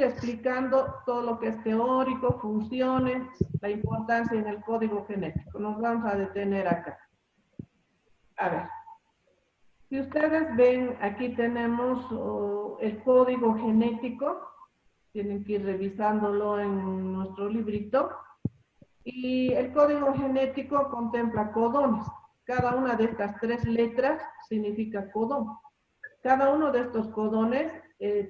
explicando todo lo que es teórico, funciones, la importancia en el código genético. Nos vamos a detener acá. A ver. Si ustedes ven, aquí tenemos el código genético. Tienen que ir revisándolo en nuestro librito. Y el código genético contempla codones. Cada una de estas 3 letras significa codón. Cada uno de estos codones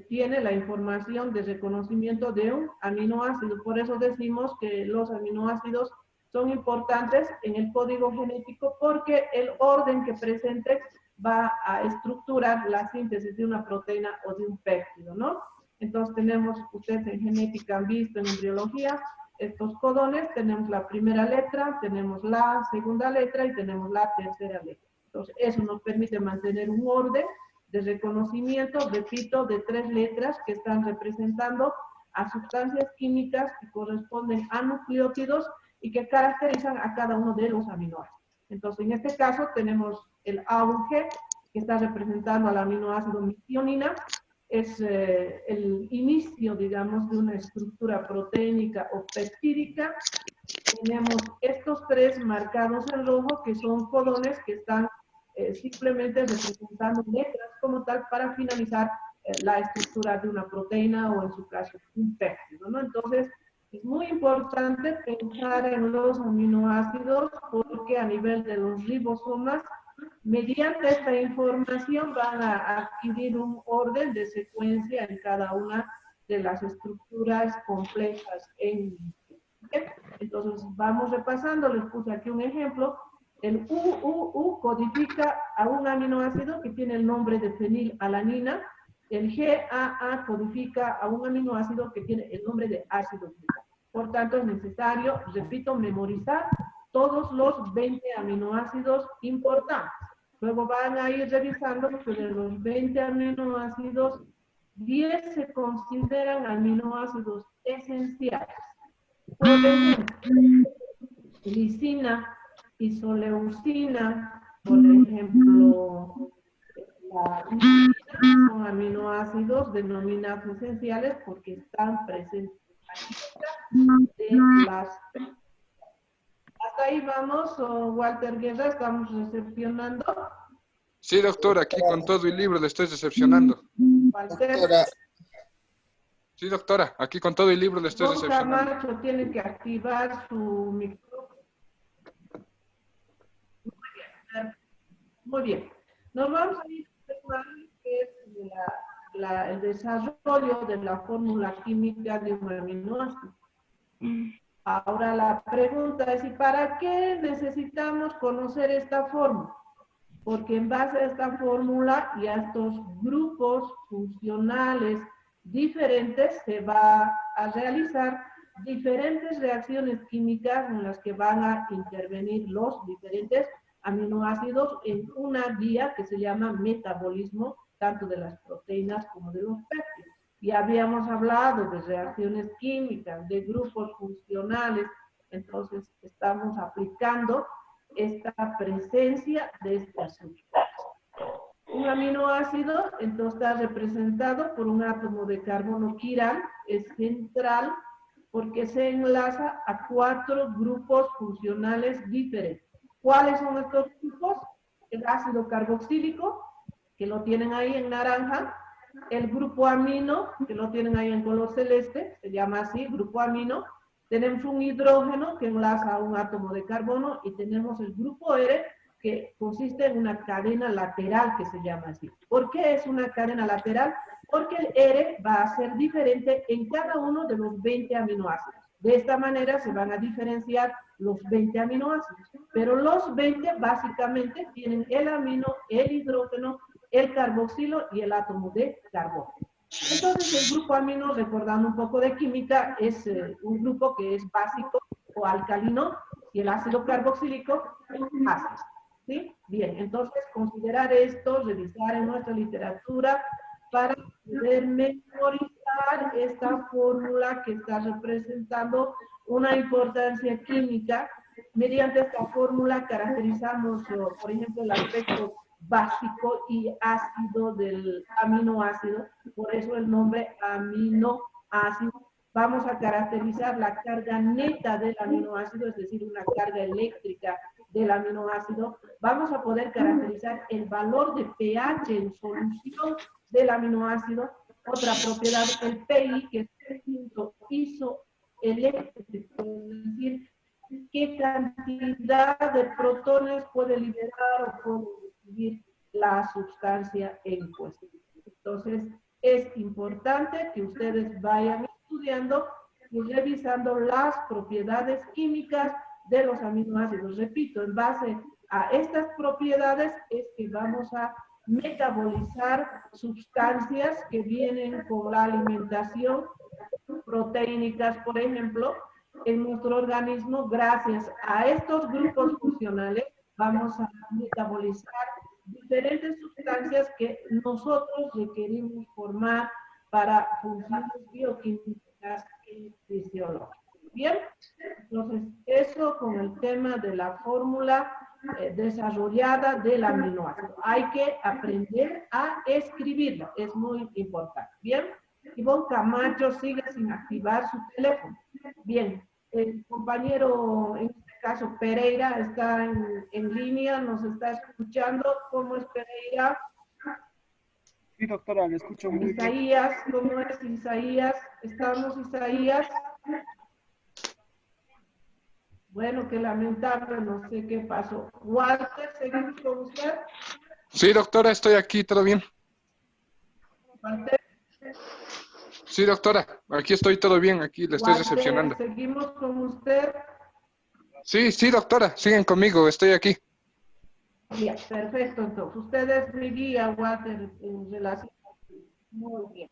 tiene la información de reconocimiento de un aminoácido. Por eso decimos que los aminoácidos son importantes en el código genético porque el orden que presente va a estructurar la síntesis de una proteína o de un péptido, ¿no? Entonces tenemos, ustedes en genética han visto, en embriología, estos codones, tenemos la primera letra, tenemos la segunda letra y tenemos la tercera letra. Entonces eso nos permite mantener un orden de reconocimiento, repito, de 3 letras que están representando a sustancias químicas que corresponden a nucleótidos y que caracterizan a cada uno de los aminoácidos. Entonces, en este caso tenemos el A u G, que está representando al aminoácido metionina, es el inicio, digamos, de una estructura proteínica o peptídica. Tenemos estos 3 marcados en rojo, que son codones que están simplemente representando letras como tal para finalizar la estructura de una proteína o en su caso un péptido, ¿no? Entonces es muy importante pensar en los aminoácidos porque a nivel de los ribosomas, mediante esta información van a adquirir un orden de secuencia en cada una de las estructuras complejas en. Entonces vamos repasando, les puse aquí un ejemplo. El UUU codifica a un aminoácido que tiene el nombre de fenilalanina. El GAA codifica a un aminoácido que tiene el nombre de ácido glicólico. Por tanto, es necesario, repito, memorizar todos los 20 aminoácidos importantes. Luego van a ir revisando que de los 20 aminoácidos, 10 se consideran aminoácidos esenciales. Por ejemplo, lisina, isoleucina, por ejemplo, la lisina, son aminoácidos denominados esenciales porque están presentes en la lista de las. Hasta ahí vamos, Walter Guerra, estamos recepcionando. Sí, doctora, aquí con todo el libro le estoy recepcionando. Walter. Doctora. Sí, doctora, aquí con todo el libro le estoy Don recepcionando. Camacho tiene que activar su micrófono. Muy bien. Nos vamos a ir a que es el desarrollo de la fórmula química de un aminoácido. Ahora la pregunta es, ¿y para qué necesitamos conocer esta fórmula? Porque en base a esta fórmula y a estos grupos funcionales diferentes se va a realizar diferentes reacciones químicas en las que van a intervenir los diferentes aminoácidos en una vía que se llama metabolismo, tanto de las proteínas como de los péptidos. Y habíamos hablado de reacciones químicas, de grupos funcionales, entonces estamos aplicando esta presencia de estas sustancias. Un aminoácido entonces está representado por un átomo de carbono quiral, es central porque se enlaza a 4 grupos funcionales diferentes. ¿Cuáles son estos grupos? El ácido carboxílico, que lo tienen ahí en naranja, el grupo amino, que lo tienen ahí en color celeste, se llama así, grupo amino. Tenemos un hidrógeno que enlaza a un átomo de carbono y tenemos el grupo R que consiste en una cadena lateral que se llama así. ¿Por qué es una cadena lateral? Porque el R va a ser diferente en cada uno de los 20 aminoácidos. De esta manera se van a diferenciar los 20 aminoácidos, pero los 20 básicamente tienen el amino, el hidrógeno, el carboxilo y el átomo de carbono. Entonces el grupo amino, recordando un poco de química, es un grupo que es básico o alcalino y el ácido carboxílico es ácido. ¿Sí? Bien, entonces considerar esto, revisar en nuestra literatura para poder memorizar esta fórmula que está representando una importancia química. Mediante esta fórmula caracterizamos, por ejemplo, el aspecto básico y ácido del aminoácido, por eso el nombre amino aminoácido, vamos a caracterizar la carga neta del aminoácido, es decir, una carga eléctrica del aminoácido. Vamos a poder caracterizar el valor de pH en solución del aminoácido. Otra propiedad, el PI, que es el punto isoeléctrico, es decir, qué cantidad de protones puede liberar o puede recibir la sustancia en cuestión. Entonces, es importante que ustedes vayan estudiando y revisando las propiedades químicas de los aminoácidos. Repito, en base a estas propiedades es que vamos a metabolizar sustancias que vienen con la alimentación, proteínicas, por ejemplo, en nuestro organismo. Gracias a estos grupos funcionales vamos a metabolizar diferentes sustancias que nosotros requerimos formar para funciones bioquímicas y fisiológicas. Bien, entonces eso con el tema de la fórmula desarrollada del aminoácido. Hay que aprender a escribirla, es muy importante. Bien, Ivonne Camacho sigue sin activar su teléfono. Bien, el compañero, en este caso Pereira, está en línea, nos está escuchando. ¿Cómo es Pereira? Sí, doctora, le escucho muy bien. Isaías, ¿cómo es Isaías? ¿Estamos, Isaías? Bueno, qué lamentable, no sé qué pasó. Walter, ¿seguimos con usted? Sí, doctora, estoy aquí, ¿todo bien? Walter, Sí, doctora, aquí estoy todo bien, aquí le estoy recepcionando. ¿seguimos con usted? Sí, sí, doctora, siguen conmigo, estoy aquí. Bien, perfecto, entonces. Usted es mi guía, Walter, en relación. Muy bien,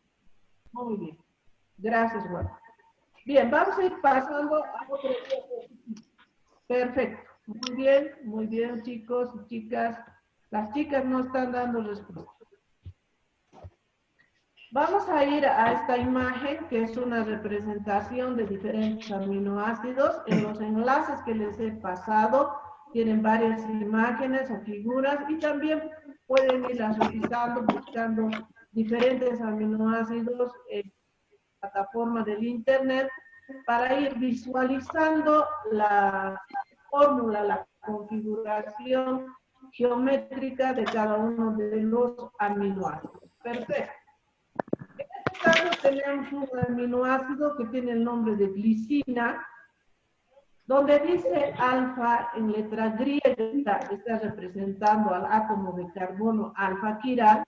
muy bien. Gracias, Walter. Bien, vamos a ir pasando a otro diapositiva. Perfecto. Muy bien, chicos y chicas. Las chicas no están dando respuesta. Vamos a ir a esta imagen, que es una representación de diferentes aminoácidos. En los enlaces que les he pasado, tienen varias imágenes o figuras, y también pueden irlas revisando, buscando diferentes aminoácidos en la plataforma del internet, para ir visualizando la fórmula, la configuración geométrica de cada uno de los aminoácidos. Perfecto. En este caso tenemos un aminoácido que tiene el nombre de glicina, donde dice alfa en letra griega, está representando al átomo de carbono alfa quiral,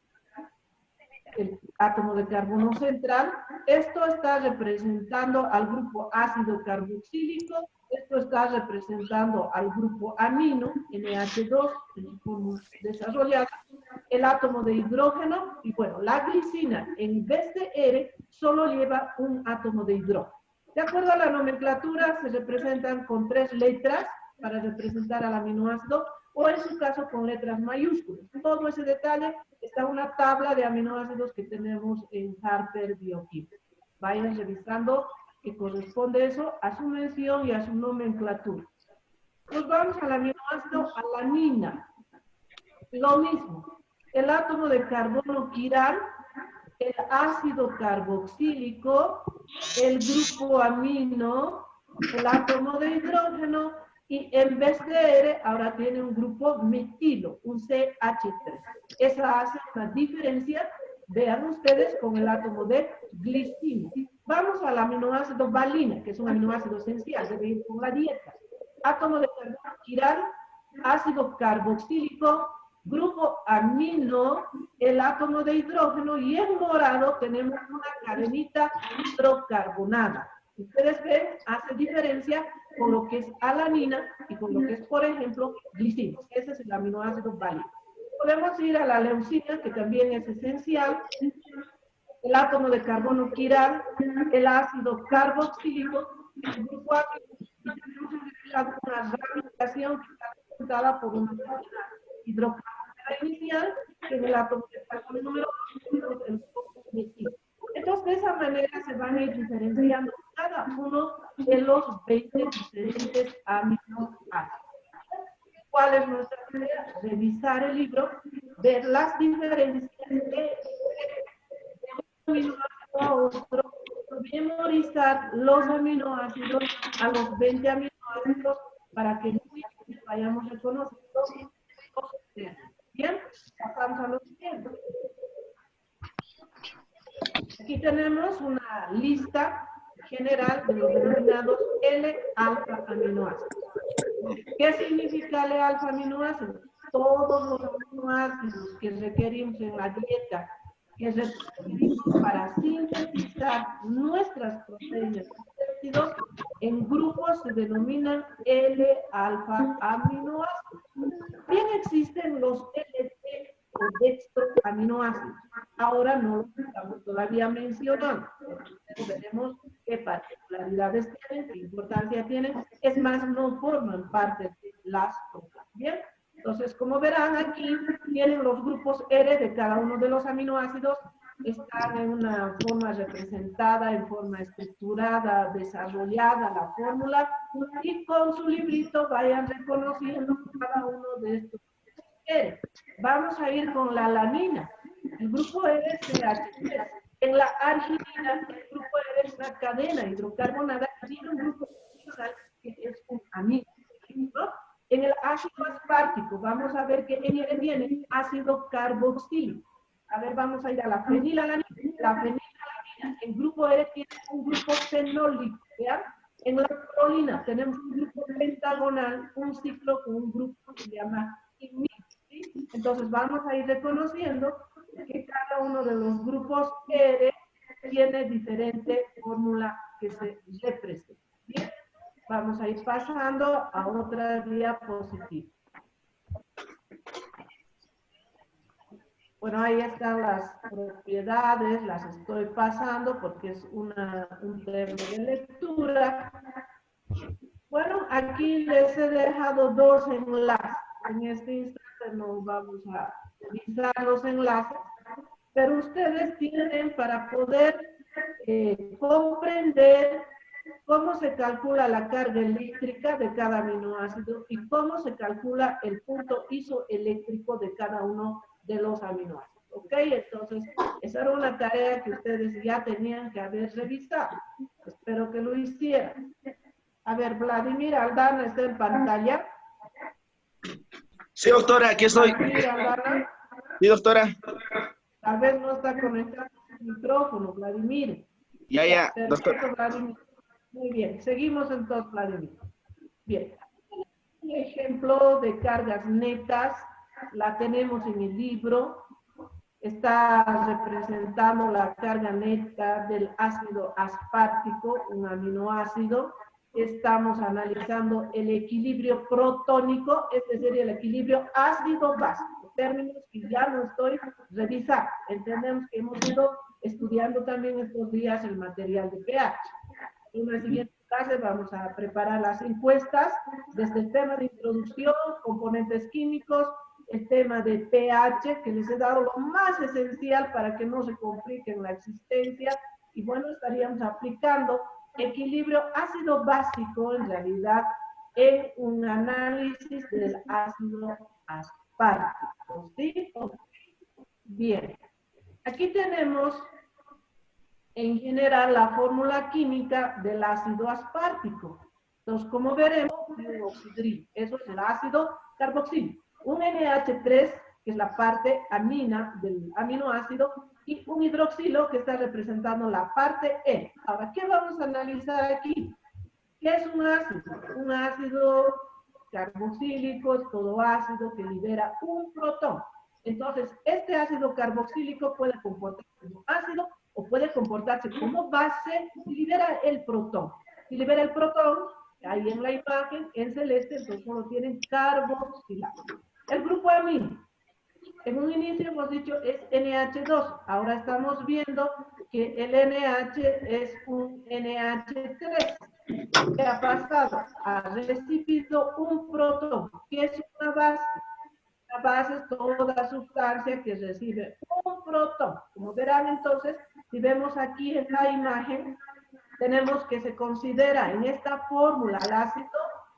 el átomo de carbono central. Esto está representando al grupo ácido carboxílico, esto está representando al grupo amino, NH2, en forma desarrollada, el átomo de hidrógeno, y bueno, la glicina en vez de R solo lleva un átomo de hidrógeno. De acuerdo a la nomenclatura, se representan con 3 letras para representar al aminoácido, o en su caso con letras mayúsculas. Todo ese detalle está en una tabla de aminoácidos que tenemos en Harper Bioquímica. Vayan revisando que corresponde eso a su mención y a su nomenclatura. Nos vamos al aminoácido alanina. Lo mismo, el átomo de carbono quiral, el ácido carboxílico, el grupo amino, el átomo de hidrógeno, y en vez de R ahora tiene un grupo metilo, un CH3. Esa hace una diferencia, vean ustedes, con el átomo de glicina. Vamos al aminoácido valina, que es un aminoácido esencial, debe ir con la dieta. Átomo de carbono quiral, ácido carboxílico, grupo amino, el átomo de hidrógeno, y en morado tenemos una cadenita hidrocarbonada. Ustedes ven, hace diferencia con lo que es alanina y con lo que es, por ejemplo, glicina. Ese es el aminoácido válido. Podemos ir a la leucina, que también es esencial, el átomo de carbono quiral, el ácido carboxílico, el grupo amino, y tenemos una ramificación que está representada por una hidrocarbonada inicial, que es el átomo de carbono número 2, el metilo. Entonces, de esa manera se van a ir diferenciando cada uno de los 20 diferentes aminoácidos. ¿Cuál es nuestra tarea? Revisar el libro, ver las diferencias de un aminoácido a otro, memorizar los aminoácidos a los 20 aminoácidos para que vayamos reconociendo. Bien, pasamos a lo siguiente. Aquí tenemos una lista general de los denominados L-alfa aminoácidos. ¿Qué significa L-alfa aminoácidos? Todos los aminoácidos que requerimos en la dieta, que requerimos para sintetizar nuestras proteínas y péptidos, en grupos se denominan L-alfa aminoácidos. También existen los LT o dextroaminoácidos. Ahora no los estamos todavía mencionando. Veremos qué particularidades tienen, qué importancia tienen. Es más, no forman parte de las proteínas. Bien, entonces, como verán, aquí tienen los grupos R de cada uno de los aminoácidos. Están en una forma representada, en forma estructurada, desarrollada la fórmula. Y con su librito vayan reconociendo cada uno de estos R. Vamos a ir con la alanina. El grupo R es CH3. En la arginina, el grupo R es una cadena hidrocarbonada y tiene un grupo que es un amino, ¿no? En el ácido aspartico, vamos a ver que en él viene ácido carboxílico. A ver, vamos a ir a la fenilalanina. La fenilalanina, el grupo R tiene un grupo fenólico, ¿vean? En la prolina tenemos un grupo pentagonal, un ciclo con un grupo que se llama imino, ¿sí? Entonces vamos a ir reconociendo que cada uno de los grupos R tiene diferente fórmula que se representa. Bien, vamos a ir pasando a otra diapositiva. Bueno, ahí están las propiedades, las estoy pasando porque es un tema de lectura. Bueno, aquí les he dejado dos enlaces. En este instante no vamos a revisar los enlaces, pero ustedes tienen para poder comprender cómo se calcula la carga eléctrica de cada aminoácido y cómo se calcula el punto isoeléctrico de cada uno de los aminoácidos. ¿Ok? Entonces, esa era una tarea que ustedes ya tenían que haber revisado. Espero que lo hicieran. A ver, Vladimir Aldana está en pantalla. Sí, doctora, aquí estoy. Vladimir Aldana. Sí, doctora. Tal vez no está conectado el micrófono, Vladimir. Ya, Perfecto, doctora. Vladimir. Muy bien, seguimos entonces, Vladimir. Bien, un ejemplo de cargas netas, la tenemos en el libro, está representando la carga neta del ácido aspartico, un aminoácido. Estamos analizando el equilibrio protónico, este sería el equilibrio ácido-básico, términos que ya no estoy revisando. Entendemos que hemos ido estudiando también estos días el material de pH. En la siguiente clase vamos a preparar las encuestas desde el tema de introducción, componentes químicos, el tema de pH, que les he dado lo más esencial para que no se compliquen la existencia. Y bueno, estaríamos aplicando equilibrio ácido básico en realidad en un análisis del ácido aspartico. ¿Sí? Bien. Aquí tenemos en general la fórmula química del ácido aspartico. Entonces, como veremos, eso es el ácido carboxílico. Un NH3, que es la parte amina del aminoácido, y un hidroxilo que está representando la parte E. Ahora, ¿qué vamos a analizar aquí? ¿Qué es un ácido? Un ácido carboxílico es todo ácido que libera un protón. Entonces, este ácido carboxílico puede comportarse como ácido o puede comportarse como base y libera el protón. Si libera el protón, ahí en la imagen, en celeste, entonces solo tienen carboxilado. El grupo amino, en un inicio hemos dicho es NH2, ahora estamos viendo que el NH es un NH3. ¿Qué ha pasado? Ha recibido un protón, que es una base. La base es toda sustancia que recibe un protón. Como verán entonces, si vemos aquí en la imagen, tenemos que se considera en esta fórmula el ácido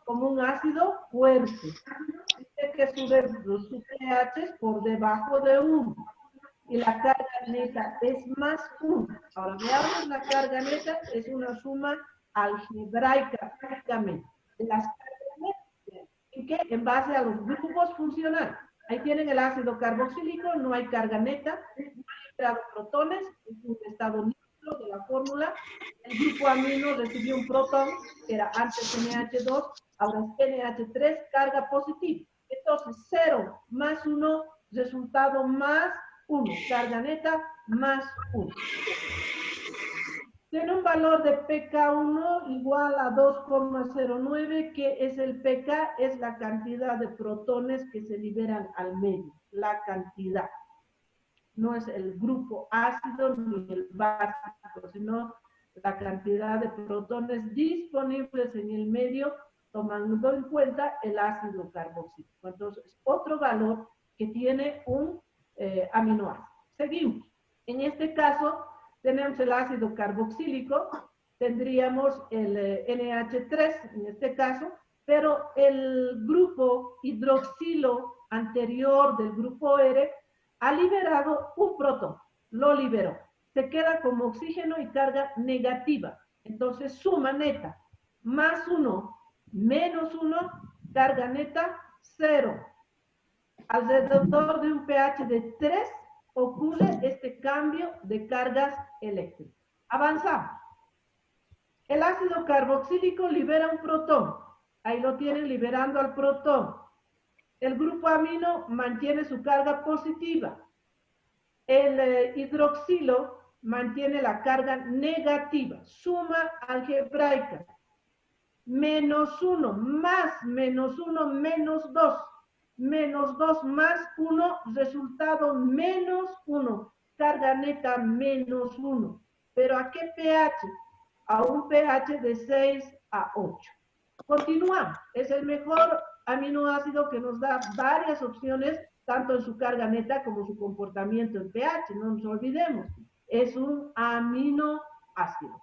como un ácido fuerte. Dice que su pH es por debajo de 1. y la carga neta es más 1. Ahora veamos la carga neta, es una suma algebraica prácticamente de las cargas netas. ¿En qué? En base a los grupos funcionales. Ahí tienen el ácido carboxílico, no hay carga neta, no hay liberado protones, es un estado neutro de la fórmula. El grupo amino recibió un protón, que era antes NH2, ahora es NH3, carga positiva. Entonces, 0 más 1, resultado más 1, carga neta más 1. Tiene un valor de pK1 igual a 2,09, que es el pK, es la cantidad de protones que se liberan al medio, la cantidad. No es el grupo ácido ni el básico, sino la cantidad de protones disponibles en el medio, tomando en cuenta el ácido carboxílico. Entonces, otro valor que tiene un aminoácido. Seguimos. En este caso, tenemos el ácido carboxílico, tendríamos el NH3 en este caso, pero el grupo hidroxilo anterior del grupo R ha liberado un protón, lo liberó. Se queda como oxígeno y carga negativa. Entonces, suma neta, más 1, menos 1, carga neta, 0. Alrededor de un pH de 3 ocurre este cambio de cargas eléctricas. Avanzamos. El ácido carboxílico libera un protón. Ahí lo tienen liberando al protón. El grupo amino mantiene su carga positiva. El hidroxilo mantiene la carga negativa. Suma algebraica. Menos 1 más menos 1 menos 2. Menos 2 más 1, resultado menos 1. Carga neta menos 1. ¿Pero a qué pH? A un pH de 6 a 8. Continuamos. Es el mejor aminoácido que nos da varias opciones, tanto en su carga neta como su comportamiento en pH. No nos olvidemos. Es un aminoácido.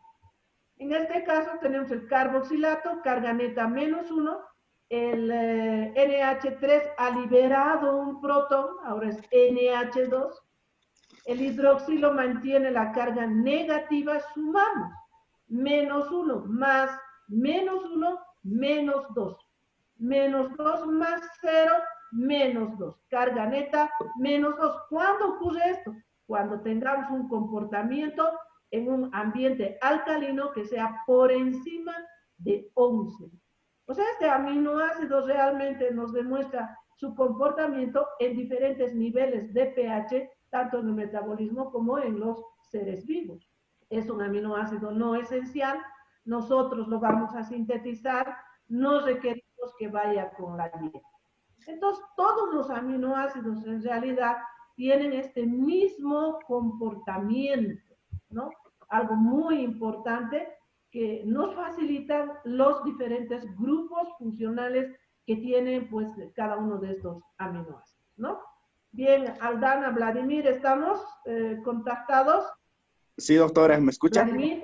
En este caso tenemos el carboxilato, carga neta menos 1. El NH3 ha liberado un protón, ahora es NH2. El hidroxilo mantiene la carga negativa, sumamos. Menos 1 más menos 1, menos 2. Menos 2 más 0, menos 2. Carga neta, menos 2. ¿Cuándo ocurre esto? Cuando tengamos un comportamiento en un ambiente alcalino que sea por encima de 11. O sea, este aminoácido realmente nos demuestra su comportamiento en diferentes niveles de pH, tanto en el metabolismo como en los seres vivos. Es un aminoácido no esencial, nosotros lo vamos a sintetizar, no requerimos que vaya con la dieta. Entonces, todos los aminoácidos en realidad tienen este mismo comportamiento, ¿no? Algo muy importante que nos facilitan los diferentes grupos funcionales que tienen pues cada uno de estos aminoácidos, ¿no? Bien, Aldana, Vladimir, ¿estamos contactados? Sí, doctora, ¿me escucha? Vladimir.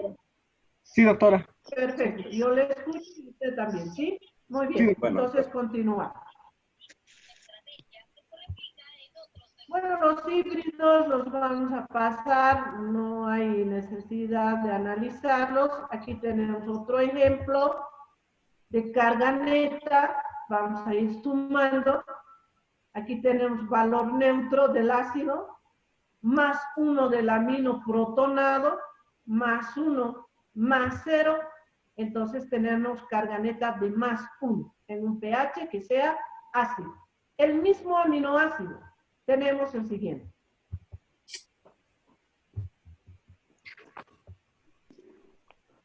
Sí, doctora. Perfecto, yo le escucho y usted también, ¿sí? Muy bien, Sí, bueno, entonces continuamos. Bueno, los híbridos los vamos a pasar, no hay necesidad de analizarlos. Aquí tenemos otro ejemplo de carga neta, vamos a ir sumando. Aquí tenemos valor neutro del ácido, más 1 del amino protonado, más 1, más 0. Entonces tenemos carga neta de más 1 en un pH que sea ácido. El mismo aminoácido. Tenemos el siguiente.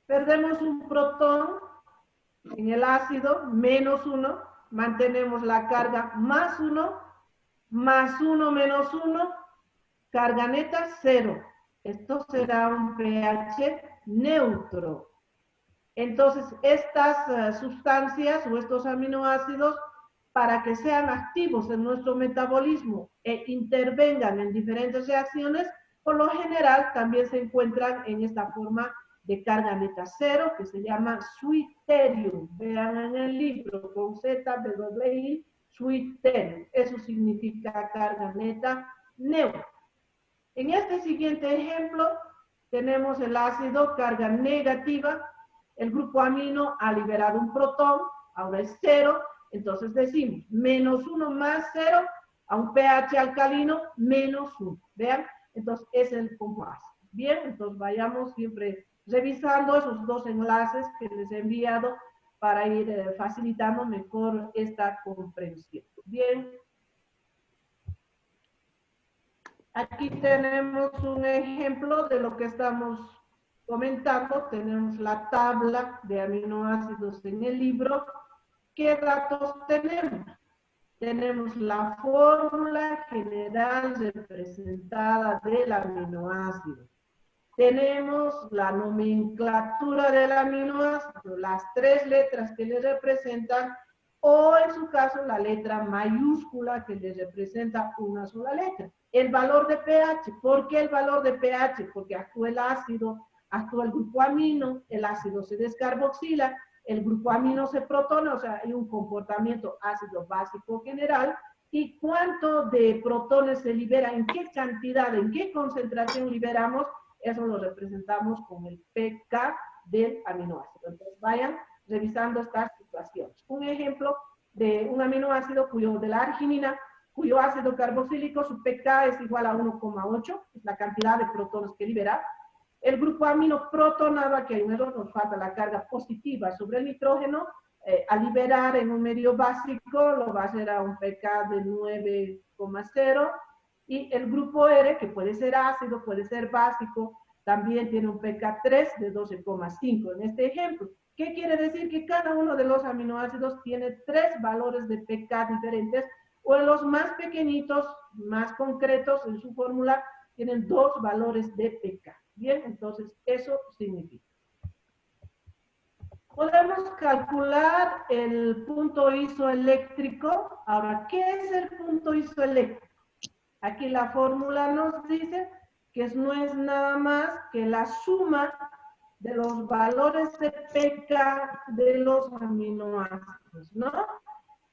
Perdemos un protón en el ácido, menos 1. Mantenemos la carga más 1, más 1 menos 1, carga neta 0. Esto será un pH neutro. Entonces, estas sustancias o estos aminoácidos, para que sean activos en nuestro metabolismo e intervengan en diferentes reacciones, por lo general también se encuentran en esta forma de carga neta 0, que se llama switterium. Vean en el libro con ZWI, switterium. Eso significa carga neta neutra. En este siguiente ejemplo, tenemos el ácido carga negativa, el grupo amino ha liberado un protón, ahora es 0, entonces decimos -1 más 0 a un pH alcalino -1. Vean, entonces es el compuesto. Bien, entonces vayamos siempre revisando esos dos enlaces que les he enviado para ir facilitando mejor esta comprensión. Bien. Aquí tenemos un ejemplo de lo que estamos comentando. Tenemos la tabla de aminoácidos en el libro. ¿Qué datos tenemos? Tenemos la fórmula general representada del aminoácido. Tenemos la nomenclatura del aminoácido, las 3 letras que le representan, o en su caso la letra mayúscula que le representa una sola letra. El valor de pH. ¿Por qué el valor de pH? Porque actúa el ácido, actúa el grupo amino, el ácido se descarboxila, el grupo amino se protona, o sea, hay un comportamiento ácido básico general. ¿Y cuánto de protones se libera? ¿En qué cantidad, en qué concentración liberamos? Eso lo representamos con el pK del aminoácido. Entonces vayan revisando estas situaciones. Un ejemplo de un aminoácido de la arginina, cuyo ácido carboxílico, su pK es igual a 1,8, es la cantidad de protones que libera. El grupo amino protonado, aquí hay un error, nos falta la carga positiva sobre el nitrógeno, al liberar en un medio básico lo va a hacer a un pK de 9,0, y el grupo R, que puede ser ácido, puede ser básico, también tiene un pK 3 de 12,5 en este ejemplo. ¿Qué quiere decir? Que cada uno de los aminoácidos tiene 3 valores de pK diferentes, o en los más pequeñitos, más concretos en su fórmula, tienen 2 valores de pK. Bien, entonces eso significa. Podemos calcular el punto isoeléctrico. Ahora, ¿qué es el punto isoeléctrico? Aquí la fórmula nos dice que no es nada más que la suma de los valores de pK de los aminoácidos, ¿no?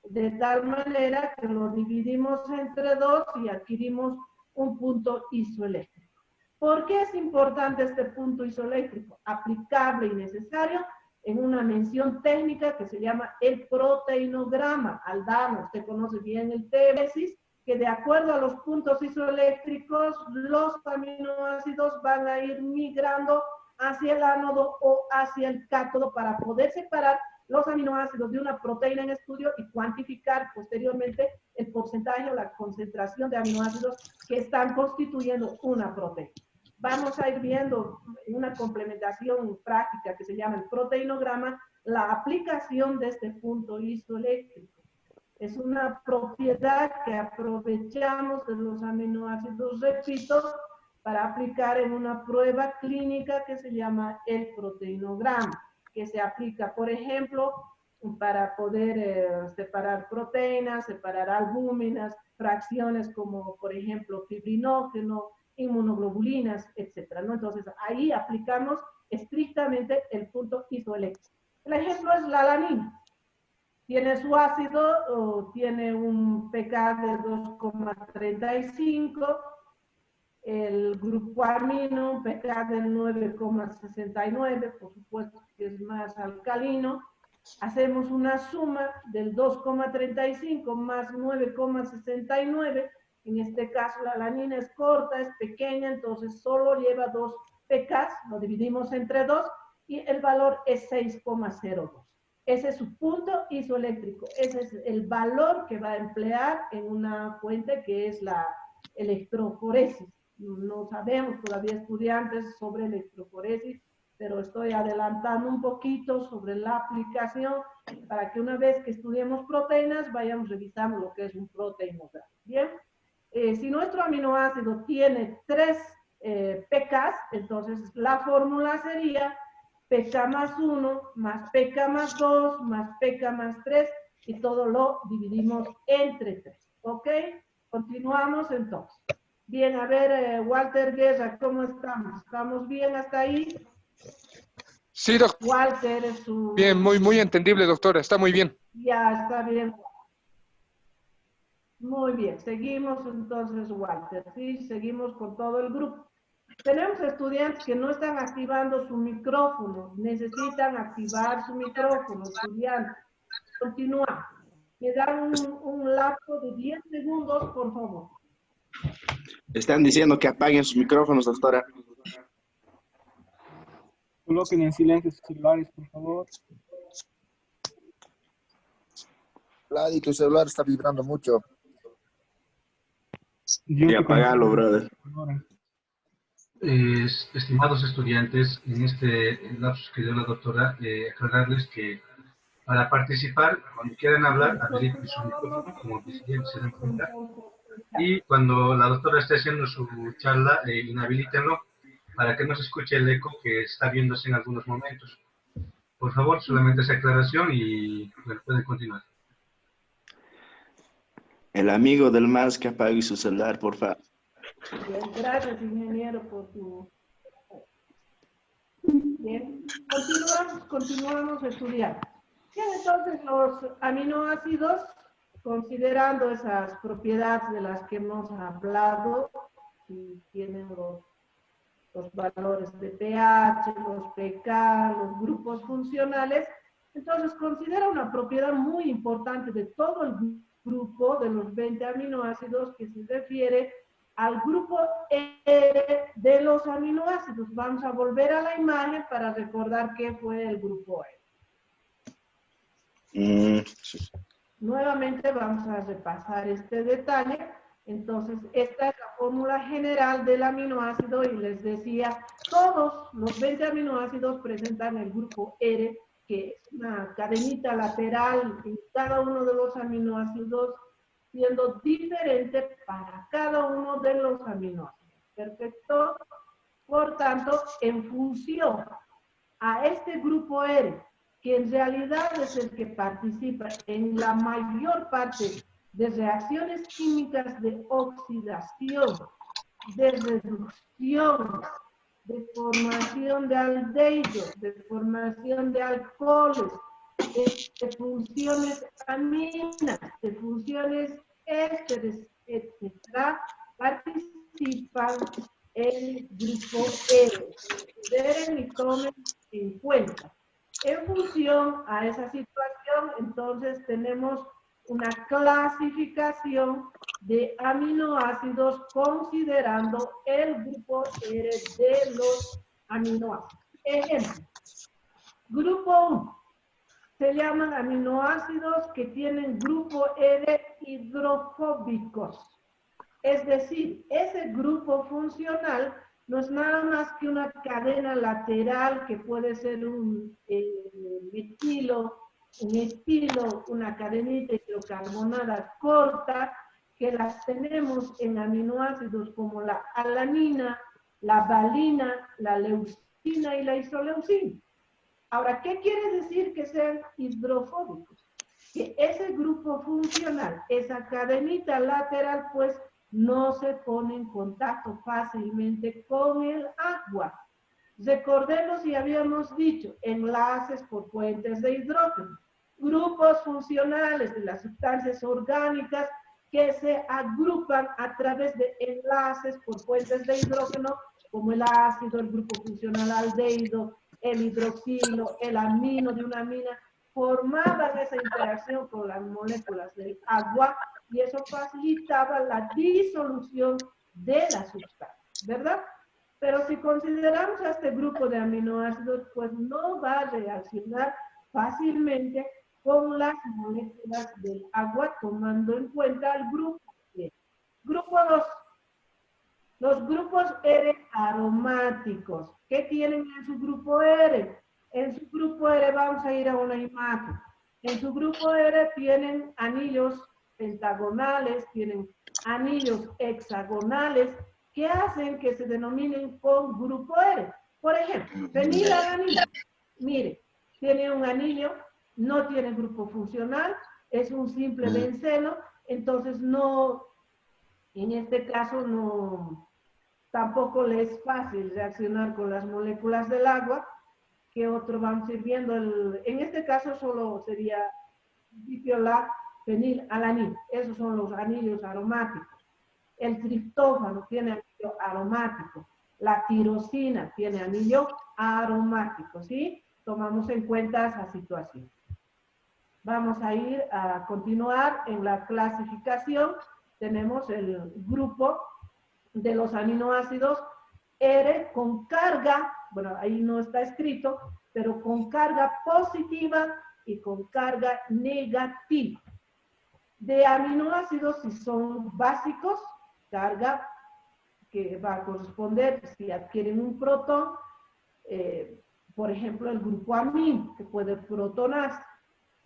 De tal manera que lo dividimos entre 2 y adquirimos un punto isoeléctrico. ¿Por qué es importante este punto isoeléctrico? Aplicable y necesario en una mención técnica que se llama el proteinograma. Aldana, usted conoce bien el tesis, que de acuerdo a los puntos isoeléctricos, los aminoácidos van a ir migrando hacia el ánodo o hacia el cátodo para poder separar los aminoácidos de una proteína en estudio y cuantificar posteriormente el porcentaje o la concentración de aminoácidos que están constituyendo una proteína. Vamos a ir viendo en una complementación práctica que se llama el proteinograma la aplicación de este punto isoeléctrico. Es una propiedad que aprovechamos de los aminoácidos, repito, para aplicar en una prueba clínica que se llama el proteinograma, que se aplica, por ejemplo, para poder separar proteínas, separar albúminas, fracciones como, por ejemplo, fibrinógeno, inmunoglobulinas, etcétera, ¿no? Entonces, ahí aplicamos estrictamente el punto isoeléctrico. El ejemplo es la alanina. Tiene su ácido, o tiene un pK de 2,35, el grupo amino, un pK de 9,69, por supuesto que es más alcalino. Hacemos una suma del 2,35 más 9,69. En este caso la alanina es corta, es pequeña, entonces solo lleva 2 pKs, lo dividimos entre 2 y el valor es 6,02. Ese es su punto isoeléctrico, ese es el valor que va a emplear en una fuente que es la electroforesis. No sabemos todavía, estudiantes, sobre electroforesis, pero estoy adelantando un poquito sobre la aplicación para que una vez que estudiemos proteínas vayamos revisando lo que es un proteinograma. Bien, si nuestro aminoácido tiene 3 pKs, entonces la fórmula sería pK más 1, más pK más 2, más pK más 3, y todo lo dividimos entre 3. ¿Ok? Continuamos entonces. Bien, a ver, Walter Guerra, ¿cómo estamos? ¿Estamos bien hasta ahí? Sí, doctor. Walter es su... Bien, muy entendible, doctora. Está muy bien. Ya, está bien. Muy bien, seguimos entonces, Walter. Sí, seguimos con todo el grupo. Tenemos estudiantes que no están activando su micrófono. Necesitan activar su micrófono, estudiantes. Continúa. Me dan un lapso de 10 segundos, por favor. Están diciendo que apaguen sus micrófonos, doctora. Coloquen en silencio sus celulares, por favor. Vladi, tu celular está vibrando mucho. Yo Y te apagalo, conozco. brother. Ahora. Estimados estudiantes, en este lapsus que dio la doctora, aclararles que para participar, cuando quieran hablar, habiliten su micrófono, como bien se dan cuenta, y cuando la doctora esté haciendo su charla, inhabilítenlo para que no se escuche el eco que está viéndose en algunos momentos. Por favor, solamente esa aclaración y bueno, pueden continuar. El amigo del más que apague su celular, por favor. Bien, gracias, ingeniero, por tu... Bien, continuamos estudiando. Bien, entonces los aminoácidos, considerando esas propiedades de las que hemos hablado, y tienen los valores de pH, los pK, los grupos funcionales, entonces considera una propiedad muy importante de todo el grupo de los 20 aminoácidos que se refiere al grupo E de los aminoácidos. Vamos a volver a la imagen para recordar qué fue el grupo E. Nuevamente vamos a repasar este detalle. Entonces, esta es la fórmula general del aminoácido y les decía, todos los 20 aminoácidos presentan el grupo R, que es una cadenita lateral en cada uno de los aminoácidos, siendo diferente para cada uno de los aminoácidos. Perfecto. Por tanto, en función a este grupo R, que en realidad es el que participa en la mayor parte de reacciones químicas de oxidación, de reducción, de formación de aldehídos, de formación de alcoholes, de funciones aminas, de funciones ésteres, etc., participan el grupo R. Consideren y tomen en cuenta. En función a esa situación, entonces tenemos una clasificación de aminoácidos considerando el grupo R de los aminoácidos. Ejemplo, grupo 1. Se llaman aminoácidos que tienen grupo R hidrofóbicos. Es decir, ese grupo funcional no es nada más que una cadena lateral que puede ser un metilo, un estilo, una cadenita hidrocarbonada corta, que las tenemos en aminoácidos como la alanina, la valina, la leucina y la isoleucina. Ahora, ¿qué quiere decir que sean hidrofóbicos? Que ese grupo funcional, esa cadenita lateral, pues no se pone en contacto fácilmente con el agua. Recordemos y habíamos dicho, enlaces por puentes de hidrógeno, grupos funcionales de las sustancias orgánicas que se agrupan a través de enlaces por puentes de hidrógeno, como el ácido, el grupo funcional aldehído, el hidroxilo, el amino de una amina, formaban esa interacción con las moléculas del agua y eso facilitaba la disolución de la sustancia, ¿verdad? Pero si consideramos a este grupo de aminoácidos, pues no va a reaccionar fácilmente con las moléculas del agua, tomando en cuenta el grupo R. Grupo 2. Los grupos R aromáticos. ¿Qué tienen en su grupo R? En su grupo R, vamos a ir a una imagen. En su grupo R tienen anillos pentagonales, tienen anillos hexagonales, que hacen que se denominen con grupo R. Por ejemplo, fenilalanina. Mire, tiene un anillo, no tiene grupo funcional, es un simple benceno, entonces no, en este caso no, tampoco le es fácil reaccionar con las moléculas del agua. ¿Qué otro vamos a ir viendo? En este caso solo sería principio la fenilalanina. Esos son los anillos aromáticos. El triptófano tiene anillo aromático. La tirosina tiene anillo aromático, ¿sí? Tomamos en cuenta esa situación. Vamos a ir a continuar en la clasificación. Tenemos el grupo de los aminoácidos R con carga, bueno, ahí no está escrito, pero con carga positiva y con carga negativa. De aminoácidos, si son básicos, carga que va a corresponder si adquieren un protón, por ejemplo, el grupo amino, que puede protonarse.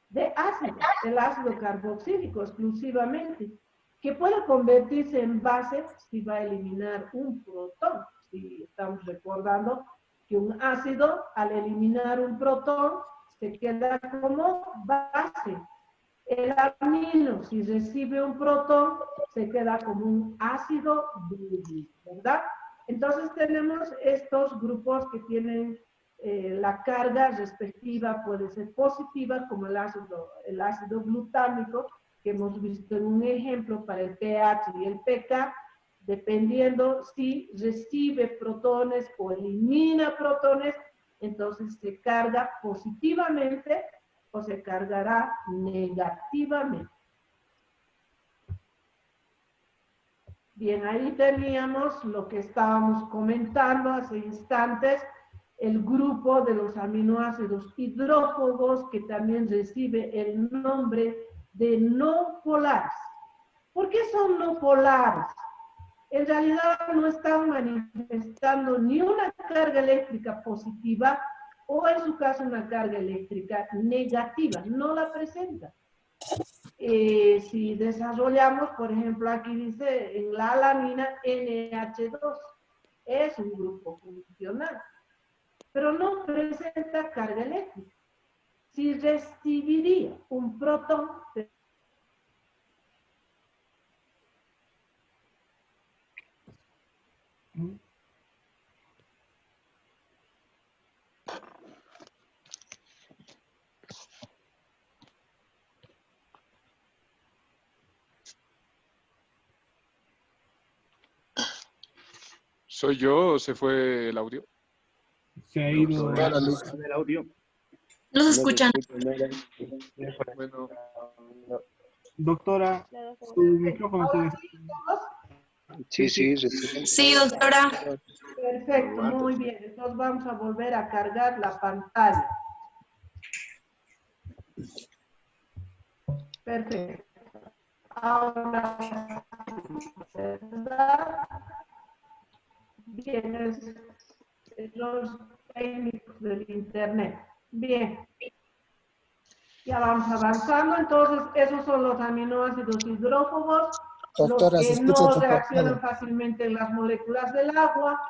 De ácido, el ácido carboxílico exclusivamente, que puede convertirse en base si va a eliminar un protón. Si estamos recordando que un ácido, al eliminar un protón, se queda como base. El amino, si recibe un protón, se queda como un ácido dúctil, ¿verdad? Entonces tenemos estos grupos que tienen la carga respectiva, puede ser positiva, como el ácido glutámico, que hemos visto en un ejemplo para el pH y el pK, dependiendo si recibe protones o elimina protones, entonces se carga positivamente o se cargará negativamente. Bien, ahí teníamos lo que estábamos comentando hace instantes, el grupo de los aminoácidos hidrófobos, que también recibe el nombre de no polares. ¿Por qué son no polares? En realidad no están manifestando ni una carga eléctrica positiva o en su caso una carga eléctrica negativa, no la presenta. Si desarrollamos, por ejemplo, aquí dice en la alanina NH2, es un grupo funcional, pero no presenta carga eléctrica. Si recibiría un protón, ¿Soy yo o se fue el audio? Se ha ido. Doctora Luis. El audio. Nos escuchan. Bueno, Doctora, su micrófono se ahora des- sí, todos. Sí. Sí, doctora. Perfecto, muy bien. Entonces vamos a volver a cargar la pantalla. Perfecto. Ahora, bien, los técnicos del internet. Bien. Ya vamos avanzando. Entonces, esos son los aminoácidos hidrófobos, Doctora, los se que escucha no entrecortado. reaccionan fácilmente en las moléculas del agua,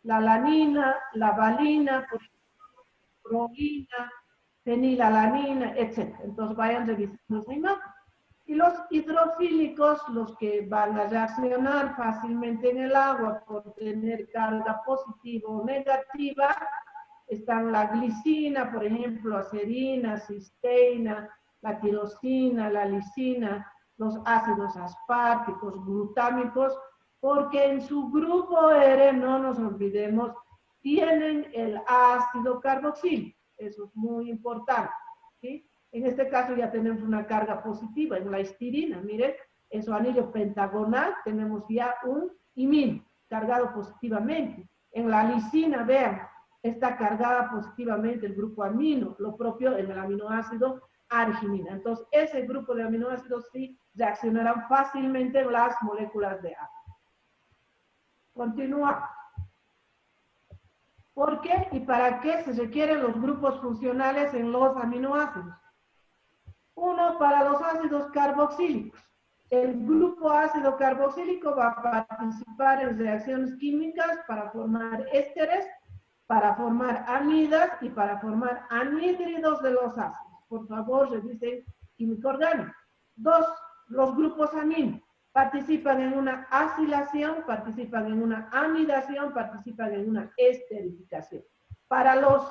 la alanina, la valina, prolina, fenilalanina, etc. Entonces vayan revisando esa imagen. Y los hidrofílicos, los que van a reaccionar fácilmente en el agua por tener carga positiva o negativa, están la glicina, por ejemplo, acerina, cisteína, la tirosina, la lisina, los ácidos asparticos, glutámicos, porque en su grupo R, no nos olvidemos, tienen el ácido carboxílico. Eso es muy importante, ¿sí? En este caso ya tenemos una carga positiva en la histidina. Miren, en su anillo pentagonal tenemos ya un imino cargado positivamente. En la lisina, vean, está cargada positivamente el grupo amino, lo propio en el aminoácido arginina. Entonces, ese grupo de aminoácidos sí reaccionarán fácilmente en las moléculas de agua. Continúa. ¿Por qué y para qué se requieren los grupos funcionales en los aminoácidos? Uno, para los ácidos carboxílicos. El grupo ácido carboxílico va a participar en reacciones químicas para formar ésteres, para formar amidas y para formar anhídridos de los ácidos. Por favor, revisen química orgánica. Dos, los grupos amino participan en una acilación, participan en una amidación, participan en una esterificación. Para los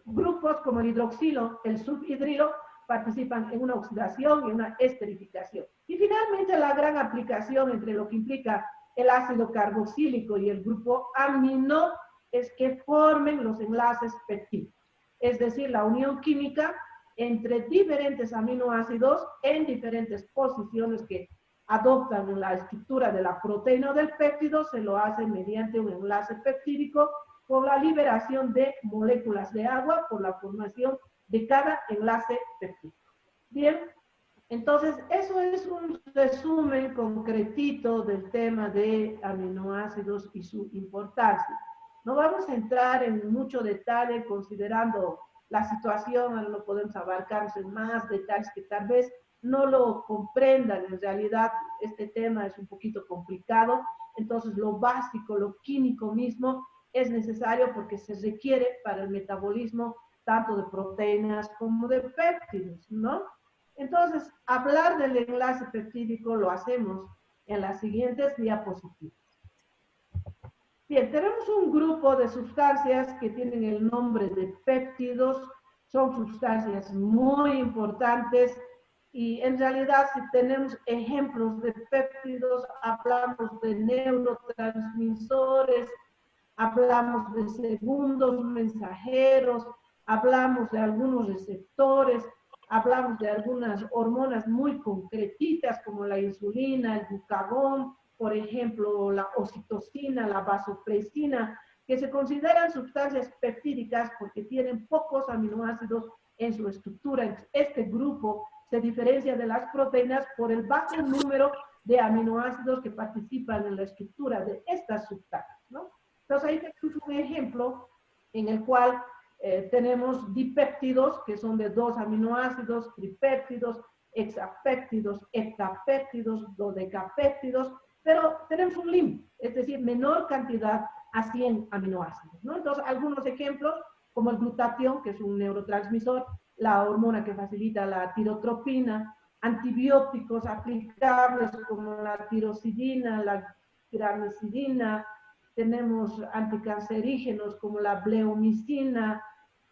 grupos como el hidroxilo, el subhidrilo, participan en una oxidación y una esterificación. Y finalmente la gran aplicación entre lo que implica el ácido carboxílico y el grupo amino es que formen los enlaces peptídicos, es decir, la unión química entre diferentes aminoácidos en diferentes posiciones que adoptan la estructura de la proteína o del péptido, se lo hacen mediante un enlace peptídico por la liberación de moléculas de agua por la formación de cada enlace peptídico. Bien, entonces eso es un resumen concretito del tema de aminoácidos y su importancia. No vamos a entrar en mucho detalle considerando la situación, no podemos abarcar en más detalles que tal vez no lo comprendan. En realidad este tema es un poquito complicado, entonces lo básico, lo químico mismo es necesario porque se requiere para el metabolismo tanto de proteínas como de péptidos, ¿no? Entonces, hablar del enlace peptídico lo hacemos en las siguientes diapositivas. Bien, tenemos un grupo de sustancias que tienen el nombre de péptidos, son sustancias muy importantes y en realidad si tenemos ejemplos de péptidos, hablamos de neurotransmisores, hablamos de segundos mensajeros, hablamos de algunos receptores, hablamos de algunas hormonas muy concretitas como la insulina, el glucagón, por ejemplo, la oxitocina, la vasopresina, que se consideran sustancias peptídicas porque tienen pocos aminoácidos en su estructura. Este grupo se diferencia de las proteínas por el bajo número de aminoácidos que participan en la estructura de estas sustancias, ¿no? Entonces ahí tenemos un ejemplo en el cual tenemos dipéptidos, que son de 2 aminoácidos, tripéptidos, hexapéptidos, heptapéptidos, dodecapéptidos, pero tenemos un límite, es decir, menor cantidad a 100 aminoácidos, ¿no? Entonces, algunos ejemplos, como el glutatión, que es un neurotransmisor, la hormona que facilita la tirotropina, antibióticos aplicables como la tiroxidina, la gramicidina, tenemos anticancerígenos como la bleomicina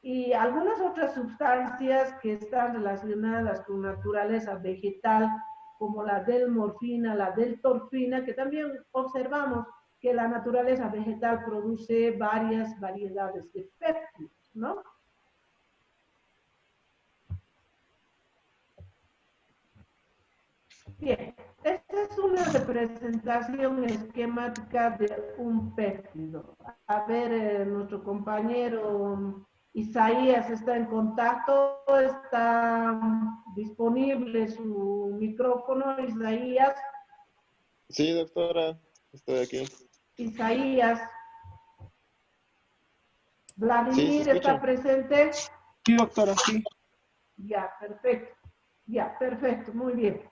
y algunas otras sustancias que están relacionadas con naturaleza vegetal, como la delmorfina, la deltorfina, que también observamos que la naturaleza vegetal produce varias variedades de péptidos, ¿no? Bien, esta es una representación esquemática de un péptido. A ver, nuestro compañero Isaías está en contacto, está disponible su micrófono, Isaías. Sí, doctora, estoy aquí. Isaías. Vladimir, Sí, ¿se escucha? ¿está presente? Sí, doctora, sí. Ya, perfecto. Ya, perfecto, muy bien.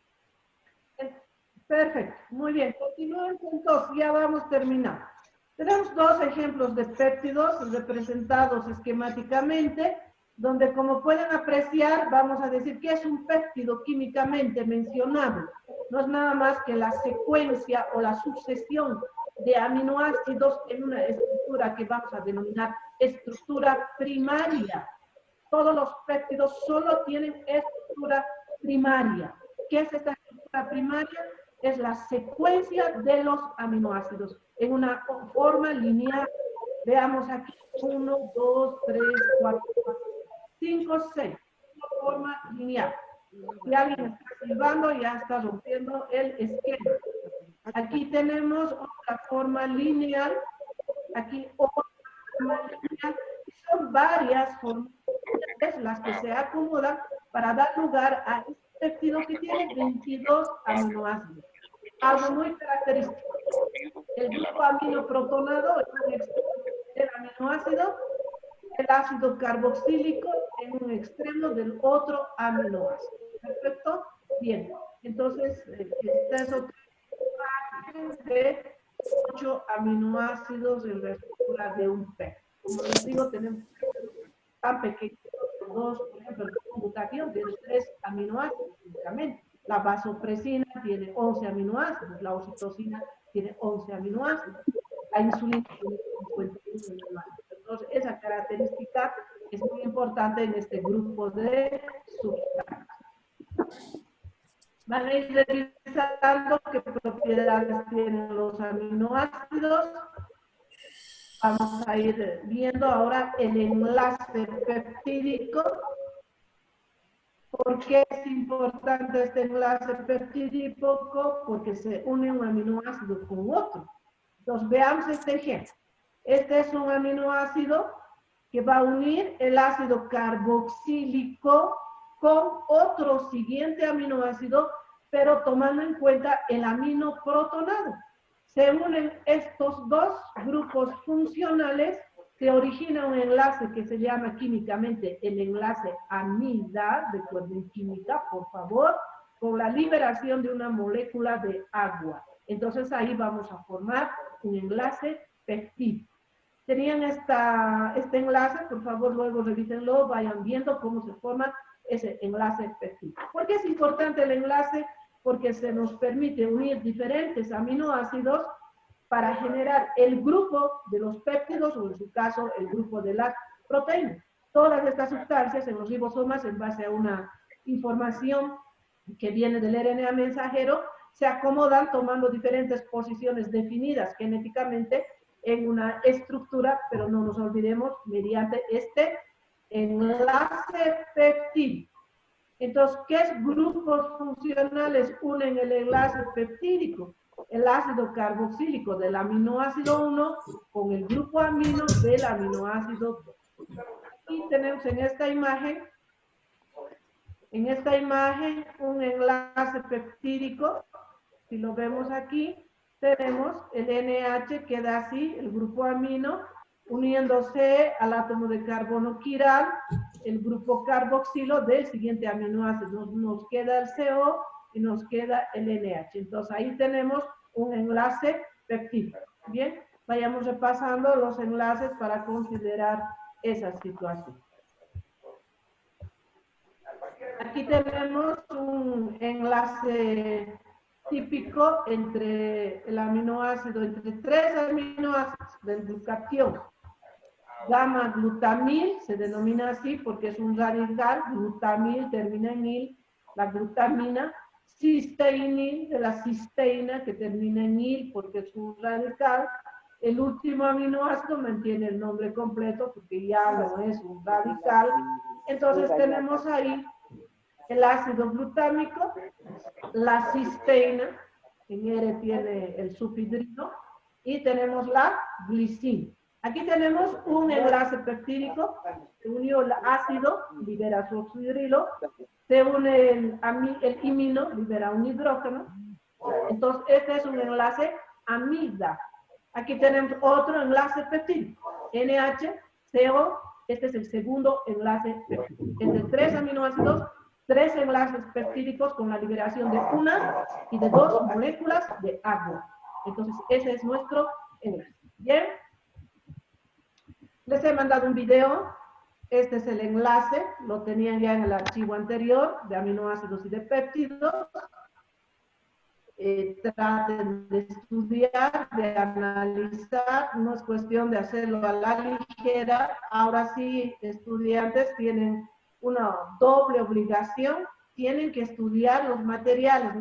Perfecto, muy bien. Continuamos entonces, ya vamos terminando. Tenemos 2 ejemplos de péptidos representados esquemáticamente, donde como pueden apreciar, vamos a decir que es un péptido químicamente mencionable. No es nada más que la secuencia o la sucesión de aminoácidos en una estructura que vamos a denominar estructura primaria. Todos los péptidos solo tienen estructura primaria. ¿Qué es esta estructura primaria? Es la secuencia de los aminoácidos en una forma lineal. Veamos aquí, 1, 2, 3, 4, 5, 6. Forma lineal. Si alguien está silbando, ya está rompiendo el esquema. Aquí tenemos otra forma lineal. Aquí otra forma lineal. Son varias formas las que se acomodan para dar lugar a este péptido que tiene 22 aminoácidos. Algo muy característico. El grupo aminoprotonado es un extremo del aminoácido, el ácido carboxílico en un extremo del otro aminoácido. ¿Perfecto? Bien. Entonces, esta es otra imagen de 8 aminoácidos en la estructura de un péptido. Como les digo, tenemos tan pequeños, 2, por ejemplo, el glutatión tiene 3 aminoácidos únicamente. La vasopresina tiene 11 aminoácidos, la oxitocina tiene 11 aminoácidos, la insulina tiene 51 aminoácidos. Entonces, esa característica Es muy importante en este grupo de sustancias. Van a ir revisando qué propiedades tienen los aminoácidos. Vamos a ir viendo ahora el enlace peptídico. ¿Por qué es importante este enlace peptídico? Porque se une un aminoácido con otro. Entonces, veamos este ejemplo. Este es un aminoácido que va a unir el ácido carboxílico con otro siguiente aminoácido, pero tomando en cuenta el amino protonado. Se unen estos dos grupos funcionales que origina un enlace que se llama químicamente el enlace amida, recuerden química, por favor, con la liberación de una molécula de agua. Entonces ahí vamos a formar un enlace peptídico. Tenían este enlace, por favor luego revísenlo, vayan viendo cómo se forma ese enlace peptídico. ¿Por qué es importante el enlace? Porque se nos permite unir diferentes aminoácidos para generar el grupo de los péptidos, o en su caso, el grupo de las proteínas. Todas estas sustancias en los ribosomas, en base a una información que viene del RNA mensajero, se acomodan tomando diferentes posiciones definidas genéticamente en una estructura, pero no nos olvidemos, mediante este enlace peptídico. Entonces, ¿qué grupos funcionales unen el enlace peptídico? El ácido carboxílico del aminoácido 1 con el grupo amino del aminoácido 2. Y tenemos en esta imagen un enlace peptídico. Si lo vemos aquí, tenemos el NH, queda así, el grupo amino, uniéndose al átomo de carbono quiral, el grupo carboxilo del siguiente aminoácido. Nos queda el CO y nos queda el NH. Entonces ahí tenemos un enlace peptídico. Bien, vayamos repasando los enlaces para considerar esa situación. Aquí tenemos un enlace típico entre el aminoácido, entre tres aminoácidos del glutatión. Gamma-glutamil, se denomina así porque es un radical, glutamil termina en il, la glutamina, cisteinil, de la cisteína, que termina en il porque es un radical. El último aminoácido mantiene el nombre completo porque ya no es un radical. Entonces tenemos ahí el ácido glutámico, la cisteína, en R tiene el subhidrilo, y tenemos la glicina. Aquí tenemos un enlace peptídico, se unió el ácido, libera su oxidrilo, se une el imino, libera un hidrógeno. Entonces, este es un enlace amida. Aquí tenemos otro enlace peptídico, NH, CO, este es el segundo enlace peptídico. Entre tres aminoácidos, tres enlaces peptídicos con la liberación de una y de dos moléculas de agua. Entonces, ese es nuestro enlace. ¿Bien? Les he mandado un video. Este es el enlace. Lo tenían ya en el archivo anterior de aminoácidos y de péptidos. Traten de estudiar, de analizar. No es cuestión de hacerlo a la ligera. Ahora sí, estudiantes tienen una doble obligación. Tienen que estudiar los materiales.